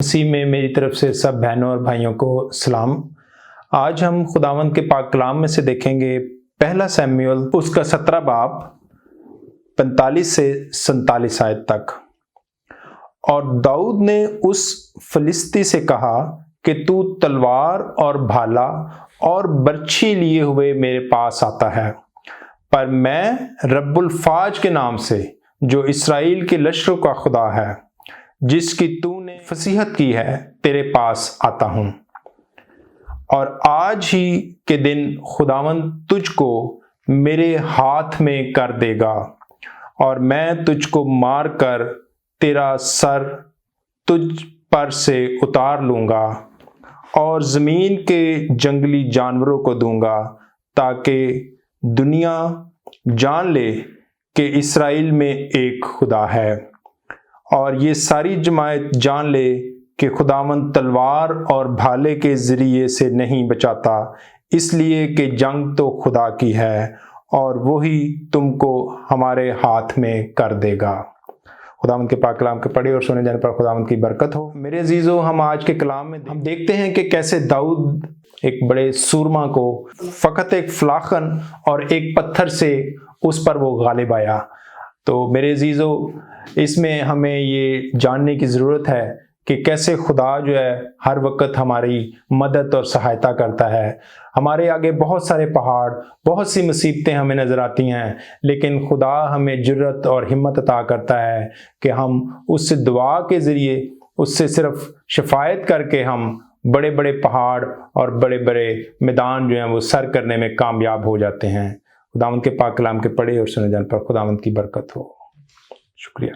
مسیح میں میری طرف سے سب بہنوں اور بھائیوں کو سلام۔ آج ہم خداوند کے پاک کلام میں سے دیکھیں گے پہلا سیموئیل اس کا 17 باب 45 سے 47 آیت تک۔ اور داؤد نے اس فلسطی سے کہا کہ تو تلوار اور بھالا اور برچھی لیے ہوئے میرے پاس آتا ہے، پر میں رب الفاج کے نام سے جو اسرائیل کے لشکروں کا خدا ہے، جس کی تو نے فصیحت کی ہے، تیرے پاس آتا ہوں۔ اور آج ہی کے دن خداوند تجھ کو میرے ہاتھ میں کر دے گا، اور میں تجھ کو مار کر تیرا سر تجھ پر سے اتار لوں گا، اور زمین کے جنگلی جانوروں کو دوں گا، تاکہ دنیا جان لے کہ اسرائیل میں ایک خدا ہے، اور یہ ساری جماعت جان لے کہ خداوند تلوار اور بھالے کے ذریعے سے نہیں بچاتا، اس لیے کہ جنگ تو خدا کی ہے، اور وہی تم کو ہمارے ہاتھ میں کر دے گا۔ خداوند کے پاک کلام کے پڑھے اور سنے جانے پر خداوند کی برکت ہو۔ میرے عزیزو، ہم آج کے کلام میں ہم دیکھتے ہیں کہ کیسے داؤد ایک بڑے سورما کو فقط ایک فلاخن اور ایک پتھر سے اس پر وہ غالب آیا۔ تو میرے عزیزو، اس میں ہمیں یہ جاننے کی ضرورت ہے کہ کیسے خدا جو ہے ہر وقت ہماری مدد اور سہایتا کرتا ہے۔ ہمارے آگے بہت سارے پہاڑ، بہت سی مصیبتیں ہمیں نظر آتی ہیں، لیکن خدا ہمیں جرأت اور ہمت عطا کرتا ہے کہ ہم اس سے دعا کے ذریعے، اس سے صرف شفاعت کر کے ہم بڑے بڑے پہاڑ اور بڑے بڑے میدان جو ہیں وہ سر کرنے میں کامیاب ہو جاتے ہیں۔ خداوند کے پاک کلام کے پڑھے اور سنے جانے پر خداوند کی برکت ہو۔ شکریہ۔